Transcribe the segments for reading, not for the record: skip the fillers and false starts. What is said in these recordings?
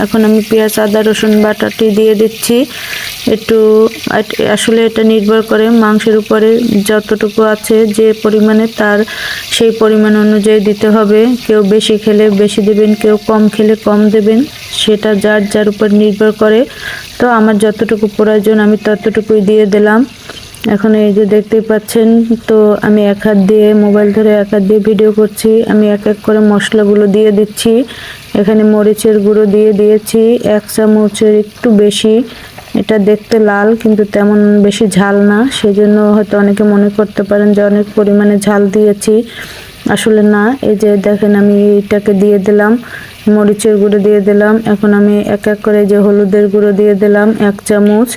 এখন আমি পেঁয়াজ আদা রসুন বাটাটি দিয়ে দিচ্ছি। একটু আসলে এটা নির্ভর করে মাংসের উপরে, যতটুকু আছে যে পরিমাণে তার সেই পরিমাণ অনুযায়ী দিতে হবে। কেউ বেশি খেলে বেশি দেবেন, কেউ কম খেলে কম দেবেন, সেটা যার যার উপর নির্ভর করে। তো আমার যতটুকু প্রয়োজন আমি ততটুকুই দিয়ে দিলাম। এখন এই যে দেখতেই পাচ্ছেন, তো আমি এক হাত দিয়ে মোবাইল ধরে এক হাত দিয়ে ভিডিও করছি। আমি এক এক করে মশলাগুলো দিয়ে দিচ্ছি। এখানে মরিচের গুঁড়ো দিয়ে দিয়েছি 1 চামচের একটু বেশি। এটা দেখতে লাল কিন্তু তেমন বেশি ঝাল না, সেজন্য হয়তো অনেকে মনে করতে পারেন যে অনেক পরিমাণে ঝাল দিয়েছি, আসলে না। এই যে দেখেন আমি এটাকে দিয়ে দিলাম, মরিচের গুঁড়ো দিয়ে দিলাম। এখন আমি এক এক করে যে হলুদের গুঁড়ো দিয়ে দিলাম 1 চামচ।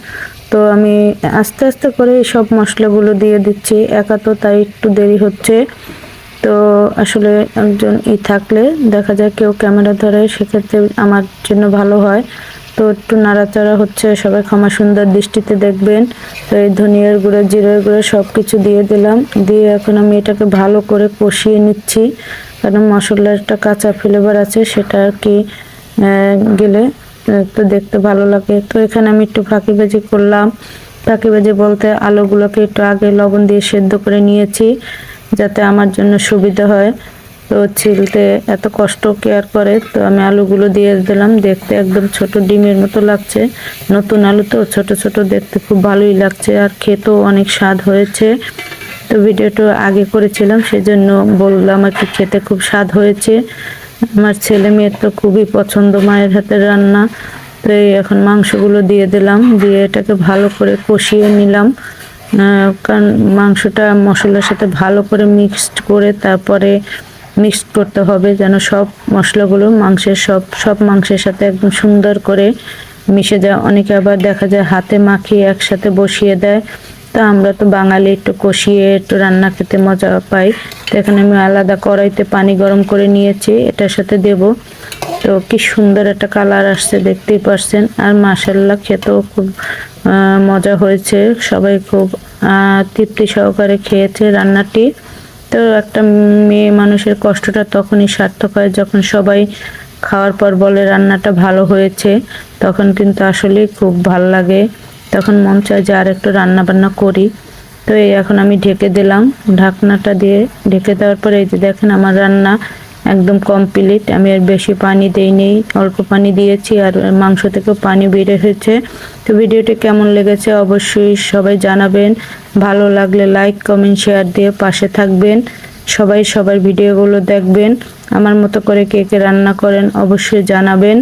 তো আমি আস্তে আস্তে করে সব মশলাগুলো দিয়ে দিচ্ছি, একা তো তাই একটু দেরি হচ্ছে। তো আসলে একজন থাকলে দেখা যায় কেউ ক্যামেরা ধরে, সেক্ষেত্রে আমার জন্য ভালো হয়। তো একটু নাড়াচাড়া হচ্ছে, সবাই ক্ষমা সুন্দর দৃষ্টিতে দেখবেন। তো এই ধনিয়ার গুঁড়ো জিরার গুঁড়ো সব কিছু দিয়ে দিলাম, দিয়ে এখন আমি এটাকে ভালো করে কষিয়ে নিচ্ছি, কারণ মশলার একটা কাঁচা ফ্লেভার আছে, সেটা আর কি গেলে তো দেখতে ভালো লাগে। তো এখানে আমি একটু ফাঁকিবাজি করলাম। ফাঁকিবাজি বলতে আলুগুলোকে একটু আগে লবণ দিয়ে সেদ্ধ করে নিয়েছি, যাতে আমার জন্য সুবিধা হয়। তো ছিলতে এত কষ্ট কেয়ার করে, তো আমি আলুগুলো দিয়ে দিলাম। দেখতে একদম ছোট ডিমের মতো লাগছে, নতুন আলু তো ছোট ছোট, দেখতে খুব ভালোই লাগছে, আর খেতেও অনেক স্বাদ হয়েছে। তো ভিডিওটা আগে করেছিলাম, সেজন্য বললাম আর কি, খেতে খুব স্বাদ হয়েছে। আমার ছেলে মেয়ের তো খুবই পছন্দ মায়ের হাতের রান্না। তো এখন মাংসগুলো দিয়ে দিলাম, দিয়ে এটাকে ভালো করে কষিয়ে নিলাম, কারণ মাংসটা মশলার সাথে ভালো করে মিক্সড করে তারপরে মিক্সড করতে হবে, যেন সব মশলাগুলো মাংসের সব মাংসের সাথে একদম সুন্দর করে মিশে যায়। অনেকে আবার দেখা যায় হাতে মাখিয়ে একসাথে বসিয়ে দেয়, তা আমরা তো বাঙালি, একটু কষিয়ে একটু রান্না খেতে মজা পাই। তো এখানে আমি আলাদা কড়াইতে পানি গরম করে নিয়েছি, এটার সাথে দেব। তো কি সুন্দর একটা কালার আসছে, দেখতেই পারছেন। আর মাশাআল্লাহ খেতেও খুব মজা হয়েছে, সবাই খুব তৃপ্তি সহকারে খেয়েছে রান্নাটি। তো একটা মেয়ে মানুষের কষ্টটা তখনই সার্থক হয় যখন সবাই খাওয়ার পর বলে রান্নাটা ভালো হয়েছে, তখন কিন্তু আসলেই খুব ভালো লাগে, তখন মন চায় যে আর একটু রান্না বান্না করি। তো এই এখন আমি ঢেকে দিলাম, ঢাকনাটা দিয়ে ঢেকে দেওয়ার পরে এই যে দেখেন আমার রান্না একদম কমপ্লিট। আমি আর বেশি পানি দেইনি, অল্প পানি দিয়েছি, আর মাংস থেকেও পানি বের হয়েছে। তো ভিডিওটি কেমন লেগেছে অবশ্যই সবাই জানাবেন, ভালো লাগলে লাইক কমেন্ট শেয়ার দিয়ে পাশে থাকবেন। সবাই সবার ভিডিওগুলো দেখবেন, আমার মতো করে কে কে রান্না করেন অবশ্যই জানাবেন।